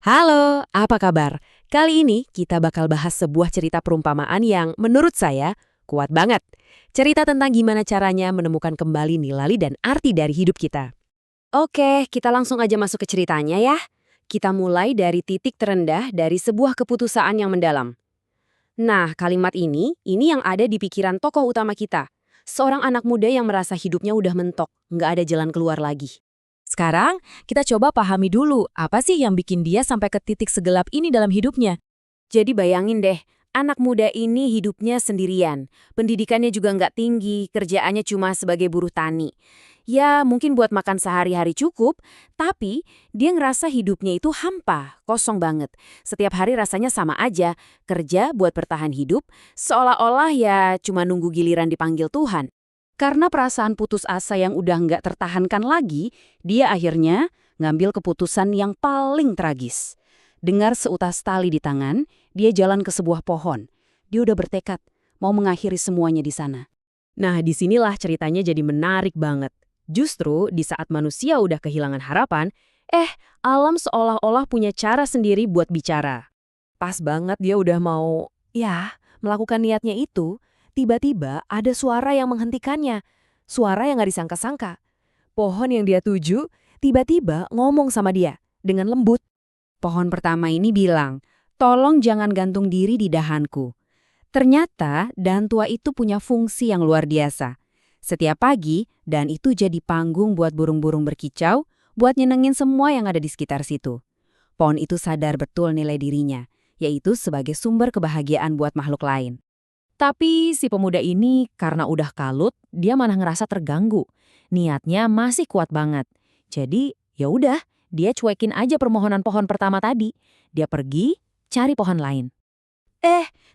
Halo, apa kabar? Kali ini kita bakal bahas sebuah cerita perumpamaan yang menurut saya kuat banget. Cerita tentang gimana caranya menemukan kembali nilai dan arti dari hidup kita. Oke, kita langsung aja masuk ke ceritanya ya. Kita mulai dari titik terendah dari sebuah keputusaan yang mendalam. Nah, kalimat ini yang ada di pikiran tokoh utama kita. Seorang anak muda yang merasa hidupnya udah mentok, nggak ada jalan keluar lagi. Sekarang, kita coba pahami dulu apa sih yang bikin dia sampai ke titik segelap ini dalam hidupnya. Jadi bayangin deh, anak muda ini hidupnya sendirian. Pendidikannya juga nggak tinggi, kerjaannya cuma sebagai buruh tani. Ya, mungkin buat makan sehari-hari cukup, tapi dia ngerasa hidupnya itu hampa, kosong banget. Setiap hari rasanya sama aja, kerja buat bertahan hidup, seolah-olah ya cuma nunggu giliran dipanggil Tuhan. Karena perasaan putus asa yang udah nggak tertahankan lagi, dia akhirnya ngambil keputusan yang paling tragis. Dengar seutas tali di tangan, dia jalan ke sebuah pohon. Dia udah bertekad mau mengakhiri semuanya di sana. Nah, disinilah ceritanya jadi menarik banget. Justru di saat manusia udah kehilangan harapan, alam seolah-olah punya cara sendiri buat bicara. Pas banget dia udah mau, melakukan niatnya itu, tiba-tiba ada suara yang menghentikannya. Suara yang nggak disangka-sangka. Pohon yang dia tuju tiba-tiba ngomong sama dia dengan lembut. Pohon pertama ini bilang, "Tolong jangan gantung diri di dahanku." Ternyata dahan tua itu punya fungsi yang luar biasa. Setiap pagi, dahan itu jadi panggung buat burung-burung berkicau, buat nyenengin semua yang ada di sekitar situ. Pohon itu sadar betul nilai dirinya, yaitu sebagai sumber kebahagiaan buat makhluk lain. Tapi si pemuda ini karena udah kalut, dia malah ngerasa terganggu. Niatnya masih kuat banget. Jadi ya udah, dia cuekin aja permohonan pohon pertama tadi. Dia pergi cari pohon lain.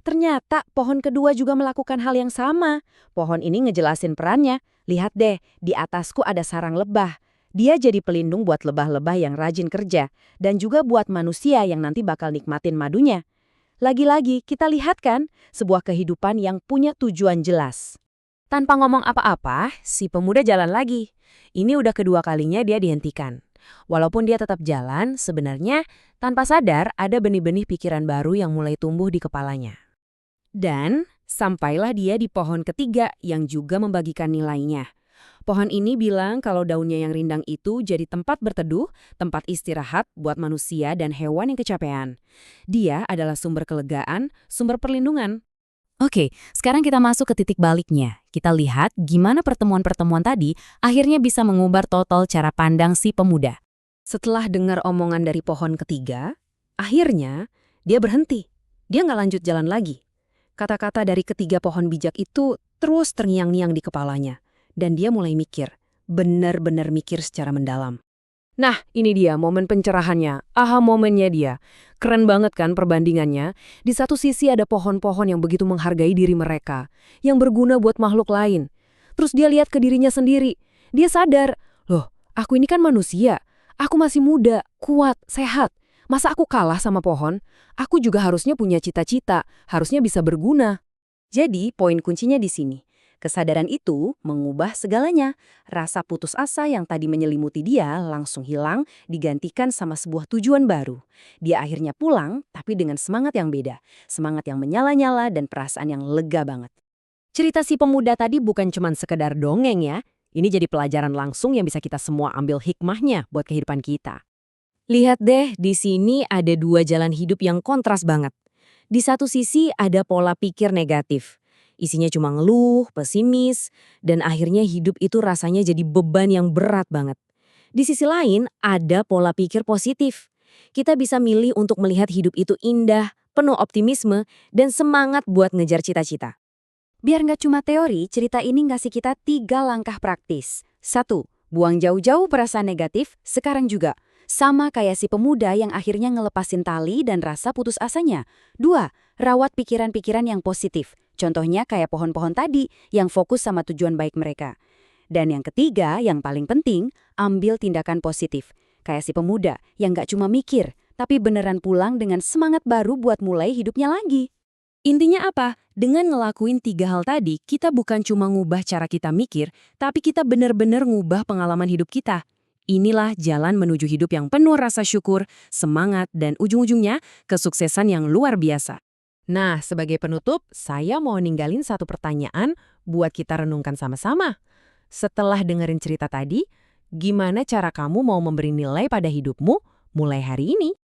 Ternyata pohon kedua juga melakukan hal yang sama. Pohon ini ngejelasin perannya. Lihat deh, di atasku ada sarang lebah. Dia jadi pelindung buat lebah-lebah yang rajin kerja. Dan juga buat manusia yang nanti bakal nikmatin madunya. Lagi-lagi kita lihat kan, sebuah kehidupan yang punya tujuan jelas. Tanpa ngomong apa-apa, si pemuda jalan lagi. Ini udah kedua kalinya dia dihentikan. Walaupun dia tetap jalan, sebenarnya tanpa sadar ada benih-benih pikiran baru yang mulai tumbuh di kepalanya. Dan sampailah dia di pohon ketiga yang juga membagikan nilainya. Pohon ini bilang kalau daunnya yang rindang itu jadi tempat berteduh, tempat istirahat buat manusia dan hewan yang kecapean. Dia adalah sumber kelegaan, sumber perlindungan. Oke, sekarang kita masuk ke titik baliknya. Kita lihat gimana pertemuan-pertemuan tadi akhirnya bisa mengubah total cara pandang si pemuda. Setelah dengar omongan dari pohon ketiga, akhirnya dia berhenti. Dia nggak lanjut jalan lagi. Kata-kata dari ketiga pohon bijak itu terus terngiang-ngiang di kepalanya. Dan dia mulai mikir, benar-benar mikir secara mendalam. Nah, ini dia momen pencerahannya, aha momennya dia. Keren banget kan perbandingannya? Di satu sisi ada pohon-pohon yang begitu menghargai diri mereka, yang berguna buat makhluk lain. Terus dia lihat ke dirinya sendiri. Dia sadar, loh, aku ini kan manusia. Aku masih muda, kuat, sehat. Masa aku kalah sama pohon? Aku juga harusnya punya cita-cita, harusnya bisa berguna. Jadi, poin kuncinya di sini. Kesadaran itu mengubah segalanya. Rasa putus asa yang tadi menyelimuti dia langsung hilang, digantikan sama sebuah tujuan baru. Dia akhirnya pulang, tapi dengan semangat yang beda. Semangat yang menyala-nyala dan perasaan yang lega banget. Cerita si pemuda tadi bukan cuma sekedar dongeng ya. Ini jadi pelajaran langsung yang bisa kita semua ambil hikmahnya buat kehidupan kita. Lihat deh, di sini ada dua jalan hidup yang kontras banget. Di satu sisi ada pola pikir negatif. Isinya cuma ngeluh, pesimis, dan akhirnya hidup itu rasanya jadi beban yang berat banget. Di sisi lain, ada pola pikir positif. Kita bisa milih untuk melihat hidup itu indah, penuh optimisme, dan semangat buat ngejar cita-cita. Biar nggak cuma teori, cerita ini ngasih kita 3 langkah praktis. 1. Buang jauh-jauh perasaan negatif, sekarang juga. Sama kayak si pemuda yang akhirnya ngelepasin tali dan rasa putus asanya. 2. Rawat pikiran-pikiran yang positif. Contohnya kayak pohon-pohon tadi yang fokus sama tujuan baik mereka. Dan yang ketiga, yang paling penting, ambil tindakan positif. Kayak si pemuda yang nggak cuma mikir, tapi beneran pulang dengan semangat baru buat mulai hidupnya lagi. Intinya apa? Dengan ngelakuin 3 hal tadi, kita bukan cuma ngubah cara kita mikir, tapi kita bener-bener ngubah pengalaman hidup kita. Inilah jalan menuju hidup yang penuh rasa syukur, semangat, dan ujung-ujungnya kesuksesan yang luar biasa. Nah, sebagai penutup, saya mau ninggalin satu pertanyaan buat kita renungkan sama-sama. Setelah dengerin cerita tadi, gimana cara kamu mau memberi nilai pada hidupmu mulai hari ini?